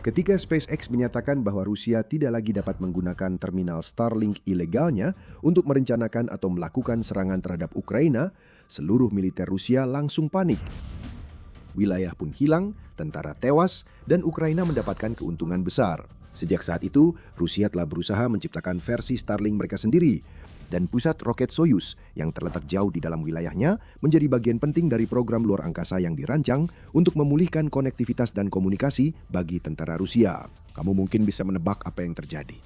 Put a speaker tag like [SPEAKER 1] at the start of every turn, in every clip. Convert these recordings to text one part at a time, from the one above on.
[SPEAKER 1] Ketika SpaceX menyatakan bahwa Rusia tidak lagi dapat menggunakan terminal Starlink ilegalnya untuk merencanakan atau melakukan serangan terhadap Ukraina, seluruh militer Rusia langsung panik. Wilayah pun hilang, tentara tewas, dan Ukraina mendapatkan keuntungan besar. Sejak saat itu, Rusia telah berusaha menciptakan versi Starlink mereka sendiri, dan pusat roket Soyuz yang terletak jauh di dalam wilayahnya menjadi bagian penting dari program luar angkasa yang dirancang untuk memulihkan konektivitas dan komunikasi bagi tentara Rusia. Kamu mungkin bisa menebak apa yang terjadi.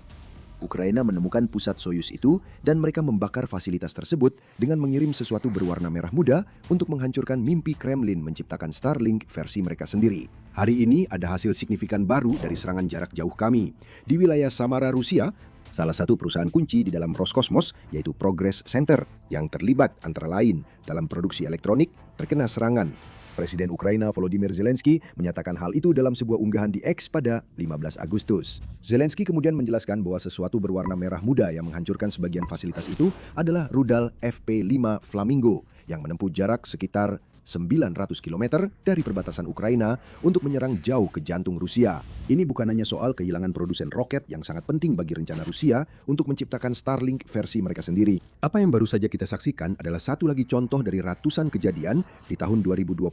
[SPEAKER 1] Ukraina menemukan pusat Soyuz itu dan mereka membakar fasilitas tersebut dengan mengirim sesuatu berwarna merah muda untuk menghancurkan mimpi Kremlin menciptakan Starlink versi mereka sendiri. Hari ini ada hasil signifikan baru dari serangan jarak jauh kami. Di wilayah Samara, Rusia, salah satu perusahaan kunci di dalam Roskosmos, yaitu Progress Center, yang terlibat antara lain dalam produksi elektronik, terkena serangan. Presiden Ukraina Volodymyr Zelensky menyatakan hal itu dalam sebuah unggahan di X pada 15 Agustus. Zelensky kemudian menjelaskan bahwa sesuatu berwarna merah muda yang menghancurkan sebagian fasilitas itu adalah rudal FP-5 Flamingo yang menempuh jarak sekitar 900 km dari perbatasan Ukraina untuk menyerang jauh ke jantung Rusia. Ini bukan hanya soal kehilangan produsen roket yang sangat penting bagi rencana Rusia untuk menciptakan Starlink versi mereka sendiri. Apa yang baru saja kita saksikan adalah satu lagi contoh dari ratusan kejadian di tahun 2026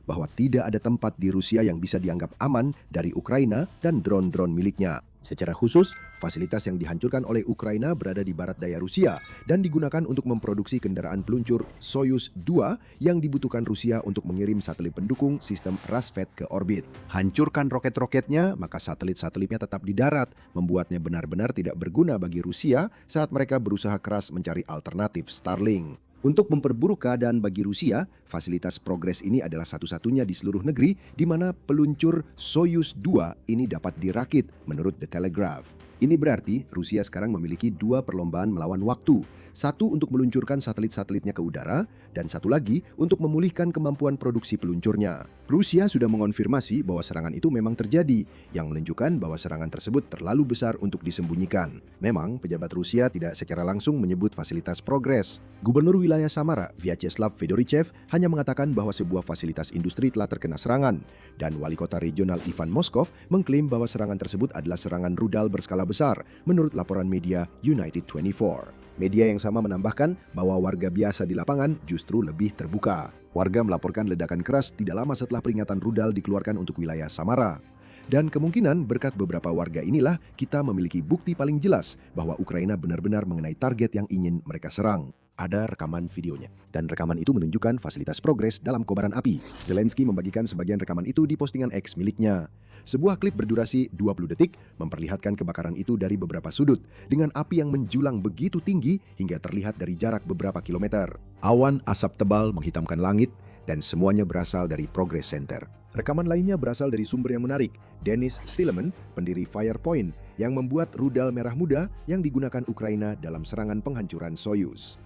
[SPEAKER 1] bahwa tidak ada tempat di Rusia yang bisa dianggap aman dari Ukraina dan drone-drone miliknya. Secara khusus, fasilitas yang dihancurkan oleh Ukraina berada di barat daya Rusia dan digunakan untuk memproduksi kendaraan peluncur Soyuz 2 yang dibutuhkan Rusia untuk mengirim satelit pendukung sistem Rassvet ke orbit. Hancurkan roket-roketnya, maka satelit-satelitnya tetap di darat, membuatnya benar-benar tidak berguna bagi Rusia saat mereka berusaha keras mencari alternatif Starlink. Untuk memperburuk keadaan bagi Rusia, fasilitas Progress ini adalah satu-satunya di seluruh negeri di mana peluncur Soyuz 2 ini dapat dirakit, menurut The Telegraph. Ini berarti Rusia sekarang memiliki dua perlombaan melawan waktu. Satu untuk meluncurkan satelit-satelitnya ke udara, dan satu lagi untuk memulihkan kemampuan produksi peluncurnya. Rusia sudah mengonfirmasi bahwa serangan itu memang terjadi, yang menunjukkan bahwa serangan tersebut terlalu besar untuk disembunyikan. Memang, pejabat Rusia tidak secara langsung menyebut fasilitas Progress. Gubernur wilayah Samara, Vyacheslav Fedorichev, hanya mengatakan bahwa sebuah fasilitas industri telah terkena serangan, dan wali kota regional Ivan Moskov mengklaim bahwa serangan tersebut adalah serangan rudal berskala besar, menurut laporan media United 24. Media yang sama menambahkan bahwa warga biasa di lapangan justru lebih terbuka. Warga melaporkan ledakan keras tidak lama setelah peringatan rudal dikeluarkan untuk wilayah Samara. Dan kemungkinan berkat beberapa warga inilah kita memiliki bukti paling jelas bahwa Ukraina benar-benar mengenai target yang ingin mereka serang. Ada rekaman videonya. Dan rekaman itu menunjukkan fasilitas Progress dalam kobaran api. Zelensky membagikan sebagian rekaman itu di postingan X miliknya. Sebuah klip berdurasi 20 detik memperlihatkan kebakaran itu dari beberapa sudut dengan api yang menjulang begitu tinggi hingga terlihat dari jarak beberapa kilometer. Awan asap tebal menghitamkan langit dan semuanya berasal dari Progress Center. Rekaman lainnya berasal dari sumber yang menarik, Dennis Stilleman, pendiri Firepoint, yang membuat rudal merah muda yang digunakan Ukraina dalam serangan penghancuran Soyuz.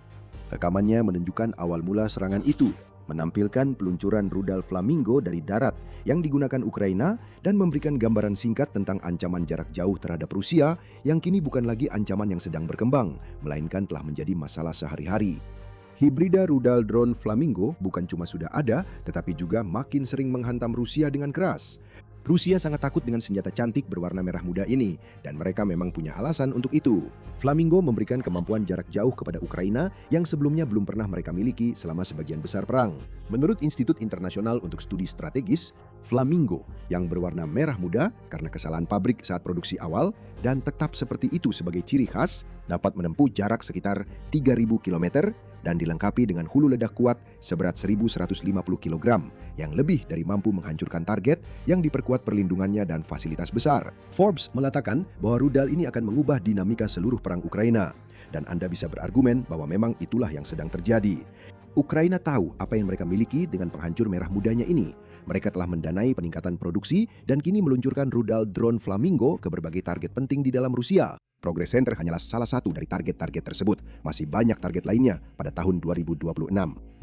[SPEAKER 1] Rekamannya menunjukkan awal mula serangan itu, menampilkan peluncuran rudal Flamingo dari darat yang digunakan Ukraina dan memberikan gambaran singkat tentang ancaman jarak jauh terhadap Rusia yang kini bukan lagi ancaman yang sedang berkembang, melainkan telah menjadi masalah sehari-hari. Hibrida rudal drone Flamingo bukan cuma sudah ada, tetapi juga makin sering menghantam Rusia dengan keras. Rusia sangat takut dengan senjata cantik berwarna merah muda ini, dan mereka memang punya alasan untuk itu. Flamingo memberikan kemampuan jarak jauh kepada Ukraina yang sebelumnya belum pernah mereka miliki selama sebagian besar perang. Menurut Institut Internasional untuk Studi Strategis, Flamingo yang berwarna merah muda karena kesalahan pabrik saat produksi awal dan tetap seperti itu sebagai ciri khas, dapat menempuh jarak sekitar 3.000 km dan dilengkapi dengan hulu ledak kuat seberat 1.150 kg yang lebih dari mampu menghancurkan target yang diperkuat perlindungannya dan fasilitas besar. Forbes mengatakan bahwa rudal ini akan mengubah dinamika seluruh perang Ukraina. Dan Anda bisa berargumen bahwa memang itulah yang sedang terjadi. Ukraina tahu apa yang mereka miliki dengan penghancur merah mudanya ini. Mereka telah mendanai peningkatan produksi dan kini meluncurkan rudal drone Flamingo ke berbagai target penting di dalam Rusia. Progress Center hanyalah salah satu dari target-target tersebut. Masih banyak target lainnya pada tahun 2026.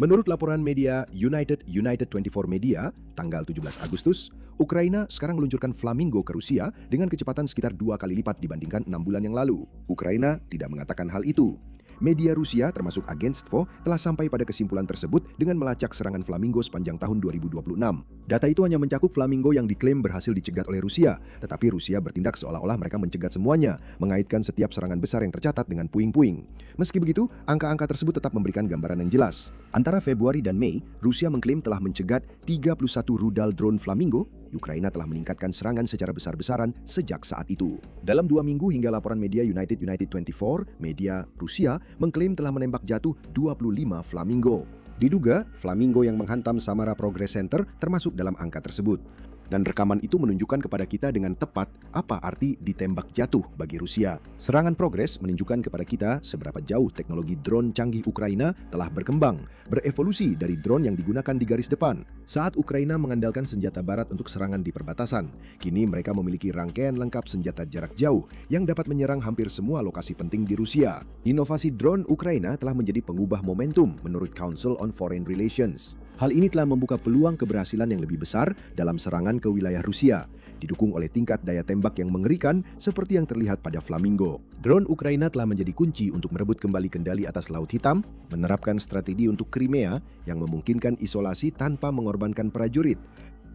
[SPEAKER 1] Menurut laporan media United 24 Media, tanggal 17 Agustus, Ukraina sekarang meluncurkan Flamingo ke Rusia dengan kecepatan sekitar 2 kali lipat dibandingkan 6 bulan yang lalu. Ukraina tidak mengatakan hal itu. Media Rusia termasuk Agentstvo telah sampai pada kesimpulan tersebut dengan melacak serangan Flamingo sepanjang tahun 2026. Data itu hanya mencakup Flamingo yang diklaim berhasil dicegat oleh Rusia, tetapi Rusia bertindak seolah-olah mereka mencegat semuanya, mengaitkan setiap serangan besar yang tercatat dengan puing-puing. Meski begitu, angka-angka tersebut tetap memberikan gambaran yang jelas. Antara Februari dan Mei, Rusia mengklaim telah mencegat 31 rudal drone Flamingo. Ukraina telah meningkatkan serangan secara besar-besaran sejak saat itu. Dalam 2 minggu hingga laporan media United 24, media Rusia mengklaim telah menembak jatuh 25 Flamingo. Diduga, Flamingo yang menghantam Samara Progress Center termasuk dalam angka tersebut. Dan rekaman itu menunjukkan kepada kita dengan tepat apa arti ditembak jatuh bagi Rusia. Serangan Progress menunjukkan kepada kita seberapa jauh teknologi drone canggih Ukraina telah berkembang, berevolusi dari drone yang digunakan di garis depan. Saat Ukraina mengandalkan senjata barat untuk serangan di perbatasan, kini mereka memiliki rangkaian lengkap senjata jarak jauh yang dapat menyerang hampir semua lokasi penting di Rusia. Inovasi drone Ukraina telah menjadi pengubah momentum menurut Council on Foreign Relations. Hal ini telah membuka peluang keberhasilan yang lebih besar dalam serangan ke wilayah Rusia, didukung oleh tingkat daya tembak yang mengerikan seperti yang terlihat pada Flamingo. Drone Ukraina telah menjadi kunci untuk merebut kembali kendali atas Laut Hitam, menerapkan strategi untuk Crimea yang memungkinkan isolasi tanpa mengorbankan prajurit,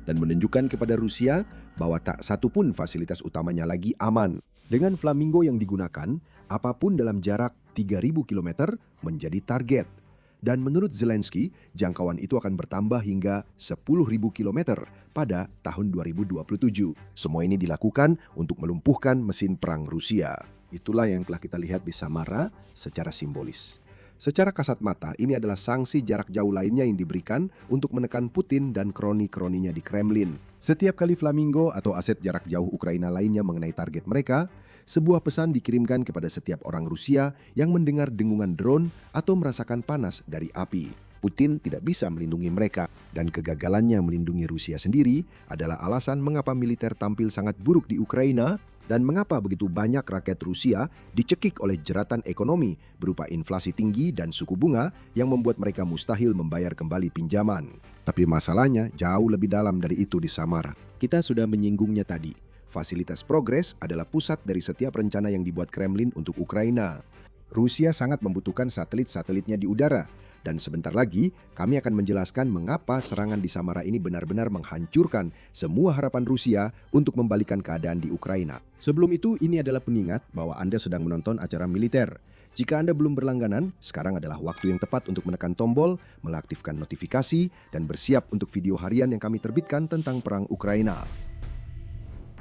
[SPEAKER 1] dan menunjukkan kepada Rusia bahwa tak satu pun fasilitas utamanya lagi aman. Dengan Flamingo yang digunakan, apapun dalam jarak 3.000 km menjadi target. Dan menurut Zelensky, jangkauan itu akan bertambah hingga 10.000 km pada tahun 2027. Semua ini dilakukan untuk melumpuhkan mesin perang Rusia. Itulah yang telah kita lihat di Samara secara simbolis. Secara kasat mata, ini adalah sanksi jarak jauh lainnya yang diberikan untuk menekan Putin dan kroni-kroninya di Kremlin. Setiap kali Flamingo atau aset jarak jauh Ukraina lainnya mengenai target mereka, sebuah pesan dikirimkan kepada setiap orang Rusia yang mendengar dengungan drone atau merasakan panas dari api. Putin tidak bisa melindungi mereka, dan kegagalannya melindungi Rusia sendiri adalah alasan mengapa militer tampil sangat buruk di Ukraina dan mengapa begitu banyak rakyat Rusia dicekik oleh jeratan ekonomi berupa inflasi tinggi dan suku bunga yang membuat mereka mustahil membayar kembali pinjaman. Tapi masalahnya jauh lebih dalam dari itu di Samara. Kita sudah menyinggungnya tadi. Fasilitas Progress adalah pusat dari setiap rencana yang dibuat Kremlin untuk Ukraina. Rusia sangat membutuhkan satelit-satelitnya di udara. Dan sebentar lagi, kami akan menjelaskan mengapa serangan di Samara ini benar-benar menghancurkan semua harapan Rusia untuk membalikan keadaan di Ukraina. Sebelum itu, ini adalah pengingat bahwa Anda sedang menonton acara militer. Jika Anda belum berlangganan, sekarang adalah waktu yang tepat untuk menekan tombol, mengaktifkan notifikasi, dan bersiap untuk video harian yang kami terbitkan tentang perang Ukraina.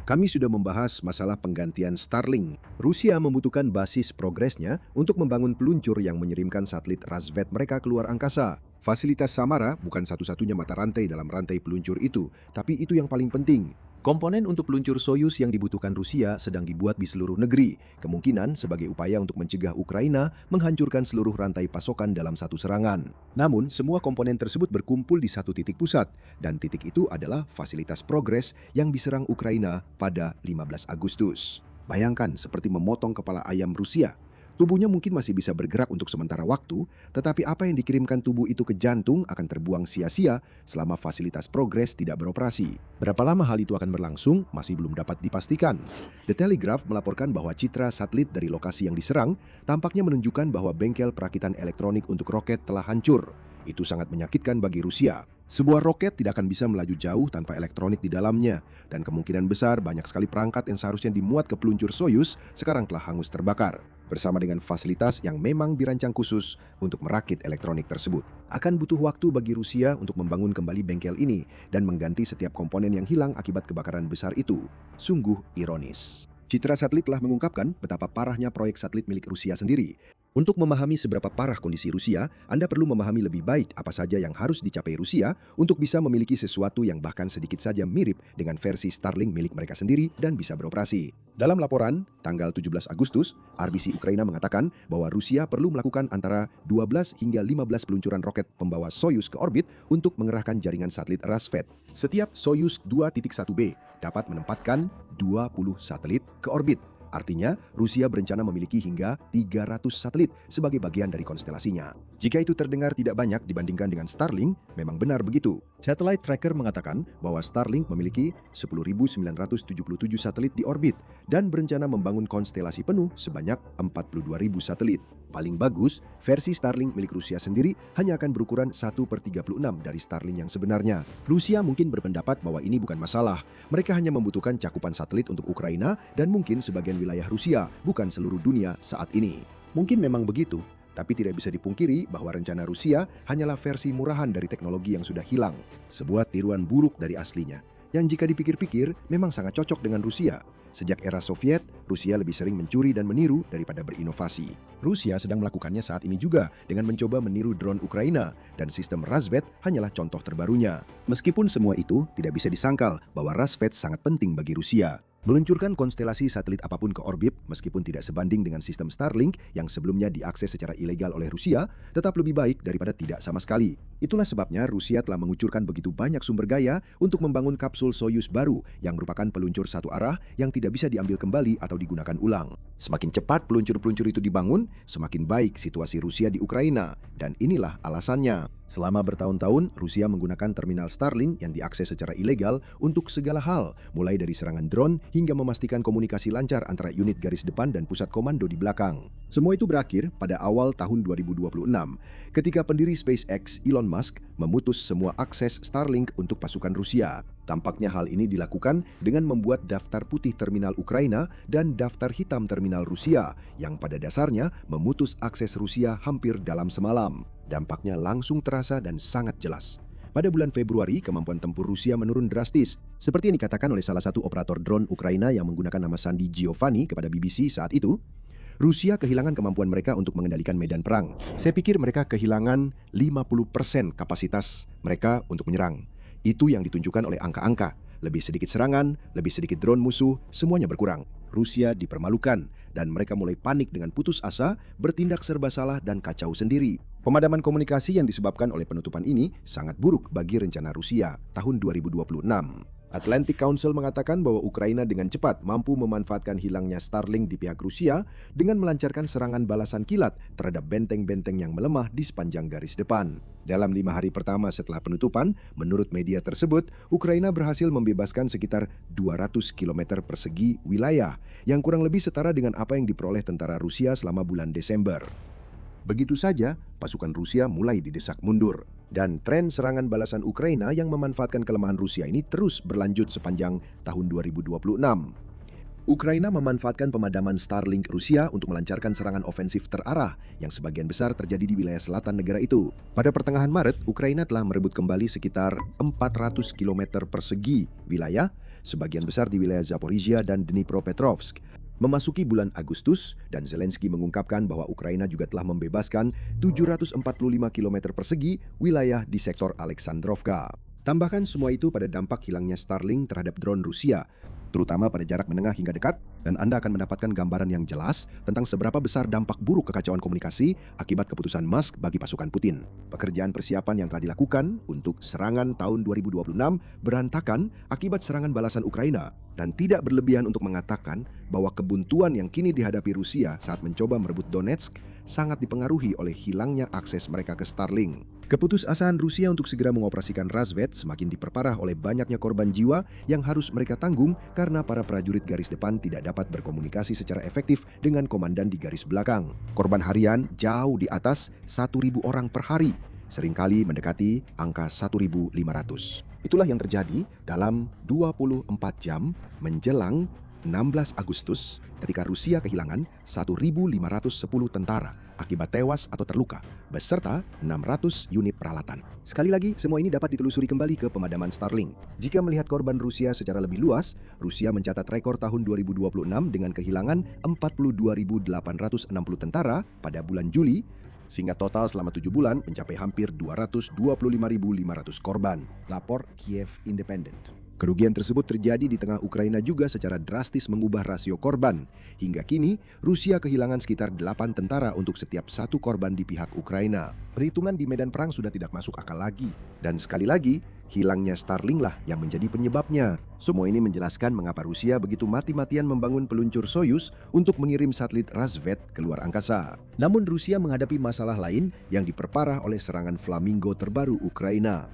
[SPEAKER 1] Kami sudah membahas masalah penggantian Starlink. Rusia membutuhkan basis Progressnya untuk membangun peluncur yang mengirimkan satelit Razvedk mereka keluar angkasa. Fasilitas Samara bukan satu-satunya mata rantai dalam rantai peluncur itu, tapi itu yang paling penting. Komponen untuk peluncur Soyuz yang dibutuhkan Rusia sedang dibuat di seluruh negeri, kemungkinan sebagai upaya untuk mencegah Ukraina menghancurkan seluruh rantai pasokan dalam satu serangan. Namun, semua komponen tersebut berkumpul di satu titik pusat, dan titik itu adalah fasilitas Progress yang diserang Ukraina pada 15 Agustus. Bayangkan seperti memotong kepala ayam Rusia. Tubuhnya mungkin masih bisa bergerak untuk sementara waktu, tetapi apa yang dikirimkan tubuh itu ke jantung akan terbuang sia-sia selama fasilitas Progress tidak beroperasi. Berapa lama hal itu akan berlangsung masih belum dapat dipastikan. The Telegraph melaporkan bahwa citra satelit dari lokasi yang diserang tampaknya menunjukkan bahwa bengkel perakitan elektronik untuk roket telah hancur. Itu sangat menyakitkan bagi Rusia. Sebuah roket tidak akan bisa melaju jauh tanpa elektronik di dalamnya, dan kemungkinan besar banyak sekali perangkat yang seharusnya dimuat ke peluncur Soyuz sekarang telah hangus terbakar, bersama dengan fasilitas yang memang dirancang khusus untuk merakit elektronik tersebut. Akan butuh waktu bagi Rusia untuk membangun kembali bengkel ini dan mengganti setiap komponen yang hilang akibat kebakaran besar itu. Sungguh ironis. Citra satelit telah mengungkapkan betapa parahnya proyek satelit milik Rusia sendiri. Untuk memahami seberapa parah kondisi Rusia, Anda perlu memahami lebih baik apa saja yang harus dicapai Rusia untuk bisa memiliki sesuatu yang bahkan sedikit saja mirip dengan versi Starlink milik mereka sendiri dan bisa beroperasi. Dalam laporan, tanggal 17 Agustus, RBC Ukraina mengatakan bahwa Rusia perlu melakukan antara 12 hingga 15 peluncuran roket pembawa Soyuz ke orbit untuk mengerahkan jaringan satelit Razvedk. Setiap Soyuz 2.1B dapat menempatkan 20 satelit ke orbit. Artinya, Rusia berencana memiliki hingga 300 satelit sebagai bagian dari konstelasinya. Jika itu terdengar tidak banyak dibandingkan dengan Starlink, memang benar begitu. Satellite Tracker mengatakan bahwa Starlink memiliki 10.977 satelit di orbit dan berencana membangun konstelasi penuh sebanyak 42.000 satelit. Paling bagus, versi Starlink milik Rusia sendiri hanya akan berukuran 1/36 dari Starlink yang sebenarnya. Rusia mungkin berpendapat bahwa ini bukan masalah. Mereka hanya membutuhkan cakupan satelit untuk Ukraina dan mungkin sebagian wilayah Rusia, bukan seluruh dunia saat ini. Mungkin memang begitu, tapi tidak bisa dipungkiri bahwa rencana Rusia hanyalah versi murahan dari teknologi yang sudah hilang. Sebuah tiruan buruk dari aslinya, yang jika dipikir-pikir memang sangat cocok dengan Rusia. Sejak era Soviet, Rusia lebih sering mencuri dan meniru daripada berinovasi. Rusia sedang melakukannya saat ini juga dengan mencoba meniru drone Ukraina, dan sistem Razvet hanyalah contoh terbarunya. Meskipun semua itu tidak bisa disangkal bahwa Razvet sangat penting bagi Rusia. Meluncurkan konstelasi satelit apapun ke orbit meskipun tidak sebanding dengan sistem Starlink yang sebelumnya diakses secara ilegal oleh Rusia, tetap lebih baik daripada tidak sama sekali. Itulah sebabnya Rusia telah mengucurkan begitu banyak sumber daya untuk membangun kapsul Soyuz baru yang merupakan peluncur satu arah yang tidak bisa diambil kembali atau digunakan ulang. Semakin cepat peluncur-peluncur itu dibangun, semakin baik situasi Rusia di Ukraina. Dan inilah alasannya. Selama bertahun-tahun, Rusia menggunakan terminal Starlink yang diakses secara ilegal untuk segala hal, mulai dari serangan drone hingga memastikan komunikasi lancar antara unit garis depan dan pusat komando di belakang. Semua itu berakhir pada awal tahun 2026, ketika pendiri SpaceX Elon Musk memutus semua akses Starlink untuk pasukan Rusia. Tampaknya hal ini dilakukan dengan membuat daftar putih terminal Ukraina dan daftar hitam terminal Rusia, yang pada dasarnya memutus akses Rusia hampir dalam semalam. Dampaknya langsung terasa dan sangat jelas. Pada bulan Februari, kemampuan tempur Rusia menurun drastis, seperti yang dikatakan oleh salah satu operator drone Ukraina yang menggunakan nama Sandy Giovanni kepada BBC saat itu. Rusia kehilangan kemampuan mereka untuk mengendalikan medan perang. Saya pikir mereka kehilangan 50% kapasitas mereka untuk menyerang. Itu yang ditunjukkan oleh angka-angka. Lebih sedikit serangan, lebih sedikit drone musuh, semuanya berkurang. Rusia dipermalukan, dan mereka mulai panik dengan putus asa, bertindak serba salah dan kacau sendiri. Pemadaman komunikasi yang disebabkan oleh penutupan ini sangat buruk bagi rencana Rusia tahun 2026. Atlantic Council mengatakan bahwa Ukraina dengan cepat mampu memanfaatkan hilangnya Starlink di pihak Rusia dengan melancarkan serangan balasan kilat terhadap benteng-benteng yang melemah di sepanjang garis depan. Dalam 5 hari pertama setelah penutupan, menurut media tersebut, Ukraina berhasil membebaskan sekitar 200 km persegi wilayah, yang kurang lebih setara dengan apa yang diperoleh tentara Rusia selama bulan Desember. Begitu saja, pasukan Rusia mulai didesak mundur. Dan tren serangan balasan Ukraina yang memanfaatkan kelemahan Rusia ini terus berlanjut sepanjang tahun 2026. Ukraina memanfaatkan pemadaman Starlink Rusia untuk melancarkan serangan ofensif terarah yang sebagian besar terjadi di wilayah selatan negara itu. Pada pertengahan Maret, Ukraina telah merebut kembali sekitar 400 km persegi wilayah, sebagian besar di wilayah Zaporizhia dan Dnipropetrovsk. Memasuki bulan Agustus, dan Zelensky mengungkapkan bahwa Ukraina juga telah membebaskan 745 km persegi wilayah di sektor Alexandrovka. Tambahkan semua itu pada dampak hilangnya Starlink terhadap drone Rusia, terutama pada jarak menengah hingga dekat, dan Anda akan mendapatkan gambaran yang jelas tentang seberapa besar dampak buruk kekacauan komunikasi akibat keputusan Musk bagi pasukan Putin. Pekerjaan persiapan yang telah dilakukan untuk serangan tahun 2026 berantakan akibat serangan balasan Ukraina, dan tidak berlebihan untuk mengatakan bahwa kebuntuan yang kini dihadapi Rusia saat mencoba merebut Donetsk sangat dipengaruhi oleh hilangnya akses mereka ke Starlink. Keputusasaan Rusia untuk segera mengoperasikan Razvet semakin diperparah oleh banyaknya korban jiwa yang harus mereka tanggung karena para prajurit garis depan tidak dapat berkomunikasi secara efektif dengan komandan di garis belakang. Korban harian jauh di atas 1.000 orang per hari, seringkali mendekati angka 1.500. Itulah yang terjadi dalam 24 jam menjelang 16 Agustus ketika Rusia kehilangan 1.510 tentara akibat tewas atau terluka, beserta 600 unit peralatan. Sekali lagi, semua ini dapat ditelusuri kembali ke pemadaman Starlink. Jika melihat korban Rusia secara lebih luas, Rusia mencatat rekor tahun 2026 dengan kehilangan 42.860 tentara pada bulan Juli, sehingga total selama 7 bulan mencapai hampir 225.500 korban, lapor Kiev Independent. Kerugian tersebut terjadi di tengah Ukraina juga secara drastis mengubah rasio korban. Hingga kini, Rusia kehilangan sekitar 8 tentara untuk setiap 1 korban di pihak Ukraina. Perhitungan di medan perang sudah tidak masuk akal lagi. Dan sekali lagi, hilangnya Starlink lah yang menjadi penyebabnya. Semua ini menjelaskan mengapa Rusia begitu mati-matian membangun peluncur Soyuz untuk mengirim satelit Razvet ke luar angkasa. Namun Rusia menghadapi masalah lain yang diperparah oleh serangan Flamingo terbaru Ukraina.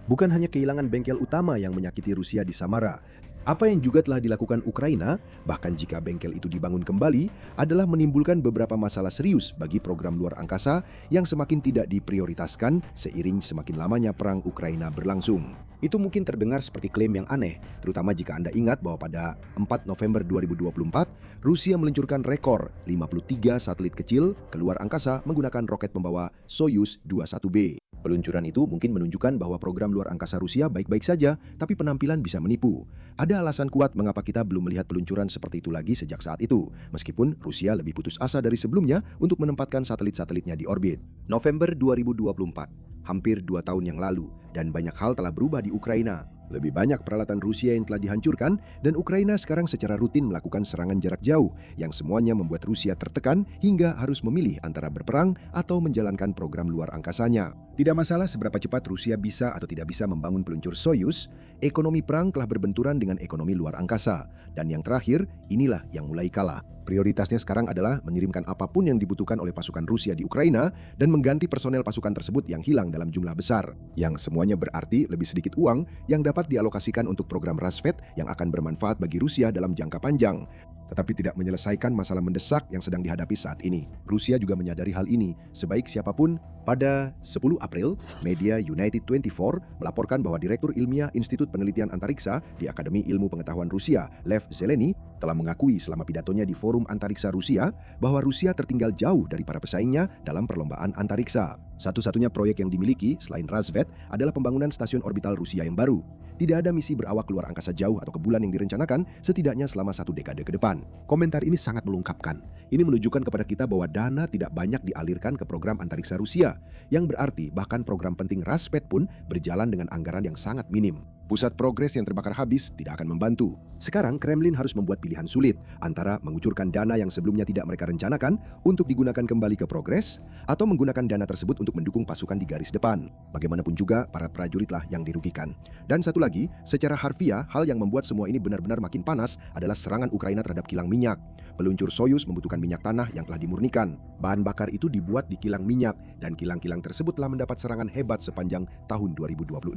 [SPEAKER 1] Bukan hanya kehilangan bengkel utama yang menyakiti Rusia di Samara, Apa yang juga telah dilakukan Ukraina, bahkan jika bengkel itu dibangun kembali, adalah menimbulkan beberapa masalah serius bagi program luar angkasa yang semakin tidak diprioritaskan seiring semakin lamanya perang Ukraina berlangsung. Itu mungkin terdengar seperti klaim yang aneh, terutama jika Anda ingat bahwa pada 4 November 2024, Rusia meluncurkan rekor 53 satelit kecil ke luar angkasa menggunakan roket pembawa Soyuz 21B. Peluncuran itu mungkin menunjukkan bahwa program luar angkasa Rusia baik-baik saja, tapi penampilan bisa menipu. Ada alasan kuat mengapa kita belum melihat peluncuran seperti itu lagi sejak saat itu, meskipun Rusia lebih putus asa dari sebelumnya untuk menempatkan satelit-satelitnya di orbit. November 2024, hampir 2 tahun yang lalu, dan banyak hal telah berubah di Ukraina. Lebih banyak peralatan Rusia yang telah dihancurkan, dan Ukraina sekarang secara rutin melakukan serangan jarak jauh yang semuanya membuat Rusia tertekan hingga harus memilih antara berperang atau menjalankan program luar angkasanya. Tidak masalah seberapa cepat Rusia bisa atau tidak bisa membangun peluncur Soyuz, ekonomi perang telah berbenturan dengan ekonomi luar angkasa. Dan yang terakhir, inilah yang mulai kalah. Prioritasnya sekarang adalah mengirimkan apapun yang dibutuhkan oleh pasukan Rusia di Ukraina dan mengganti personel pasukan tersebut yang hilang dalam jumlah besar. Yang semuanya berarti lebih sedikit uang yang dapat dialokasikan untuk program Rasvet yang akan bermanfaat bagi Rusia dalam jangka panjang, tetapi tidak menyelesaikan masalah mendesak yang sedang dihadapi saat ini. Rusia juga menyadari hal ini. Sebaik siapapun, pada 10 April, media United 24 melaporkan bahwa Direktur Ilmiah Institut Penelitian Antariksa di Akademi Ilmu Pengetahuan Rusia, Lev Zeleny, telah mengakui selama pidatonya di Forum Antariksa Rusia bahwa Rusia tertinggal jauh dari para pesaingnya dalam perlombaan antariksa. Satu-satunya proyek yang dimiliki selain Rasvet adalah pembangunan stasiun orbital Rusia yang baru. Tidak ada misi berawak luar angkasa jauh atau ke bulan yang direncanakan setidaknya selama 1 dekade ke depan. Komentar ini sangat melengkapkan. Ini menunjukkan kepada kita bahwa dana tidak banyak dialirkan ke program antariksa Rusia, yang berarti bahkan program penting Rasvet pun berjalan dengan anggaran yang sangat minim. Pusat progres yang terbakar habis tidak akan membantu. Sekarang Kremlin harus membuat pilihan sulit antara mengucurkan dana yang sebelumnya tidak mereka rencanakan untuk digunakan kembali ke progres atau menggunakan dana tersebut untuk mendukung pasukan di garis depan. Bagaimanapun juga para prajuritlah yang dirugikan. Dan satu lagi, secara harfiah hal yang membuat semua ini benar-benar makin panas adalah serangan Ukraina terhadap kilang minyak. Peluncur Soyuz membutuhkan minyak tanah yang telah dimurnikan. Bahan bakar itu dibuat di kilang minyak dan kilang-kilang tersebut telah mendapat serangan hebat sepanjang tahun 2026.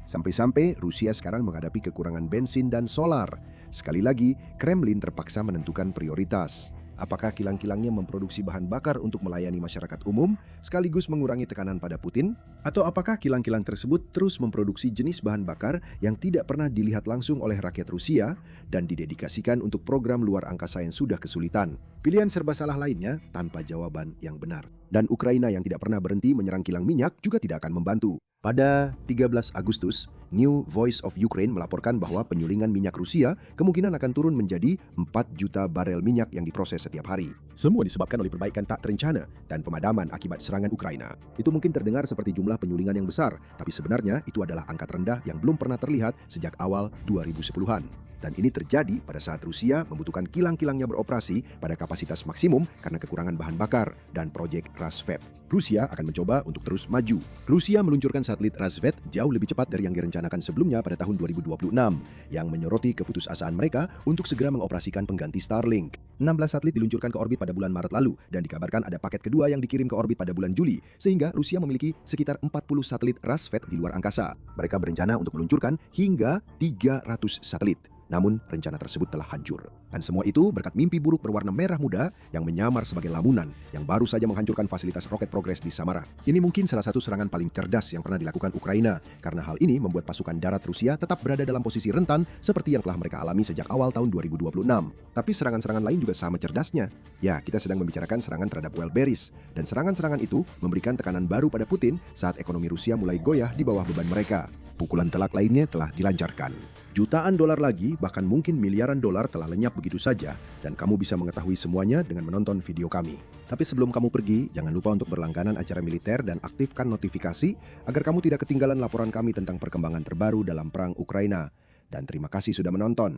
[SPEAKER 1] Sampai-sampai Rusia sekarang menghadapi kekurangan bensin dan solar. Sekali lagi, Kremlin terpaksa menentukan prioritas. Apakah kilang-kilangnya memproduksi bahan bakar untuk melayani masyarakat umum, sekaligus mengurangi tekanan pada Putin? Atau apakah kilang-kilang tersebut terus memproduksi jenis bahan bakar yang tidak pernah dilihat langsung oleh rakyat Rusia dan didedikasikan untuk program luar angkasa yang sudah kesulitan? Pilihan serba salah lainnya tanpa jawaban yang benar. Dan Ukraina yang tidak pernah berhenti menyerang kilang minyak juga tidak akan membantu. Pada 13 Agustus, New Voice of Ukraine melaporkan bahwa penyulingan minyak Rusia kemungkinan akan turun menjadi 4 juta barel minyak yang diproses setiap hari. Semua disebabkan oleh perbaikan tak terencana dan pemadaman akibat serangan Ukraina. Itu mungkin terdengar seperti jumlah penyulingan yang besar, tapi sebenarnya itu adalah angka terendah yang belum pernah terlihat sejak awal 2010-an. Dan ini terjadi pada saat Rusia membutuhkan kilang-kilangnya beroperasi pada kapasitas maksimum karena kekurangan bahan bakar dan proyek Rasvet. Rusia akan mencoba untuk terus maju. Rusia meluncurkan satelit Rasvet jauh lebih cepat dari yang direncanakan sebelumnya pada tahun 2026, yang menyoroti keputusasaan mereka untuk segera mengoperasikan pengganti Starlink. 16 satelit diluncurkan ke orbit pada bulan Maret lalu, dan dikabarkan ada paket kedua yang dikirim ke orbit pada bulan Juli, sehingga Rusia memiliki sekitar 40 satelit Rasvet di luar angkasa. Mereka berencana untuk meluncurkan hingga 300 satelit. Namun, rencana tersebut telah hancur. Dan semua itu berkat mimpi buruk berwarna merah muda yang menyamar sebagai lamunan yang baru saja menghancurkan fasilitas roket progres di Samara. Ini mungkin salah satu serangan paling cerdas yang pernah dilakukan Ukraina, karena hal ini membuat pasukan darat Rusia tetap berada dalam posisi rentan seperti yang telah mereka alami sejak awal tahun 2026. Tapi serangan-serangan lain juga sama cerdasnya. Ya, kita sedang membicarakan serangan terhadap Wildberries, dan serangan-serangan itu memberikan tekanan baru pada Putin saat ekonomi Rusia mulai goyah di bawah beban mereka. Pukulan telak lainnya telah dilancarkan. Jutaan dolar lagi, bahkan mungkin miliaran dolar telah lenyap begitu saja, dan kamu bisa mengetahui semuanya dengan menonton video kami. Tapi sebelum kamu pergi, jangan lupa untuk berlangganan acara militer dan aktifkan notifikasi agar kamu tidak ketinggalan laporan kami tentang perkembangan terbaru dalam perang Ukraina. Dan terima kasih sudah menonton.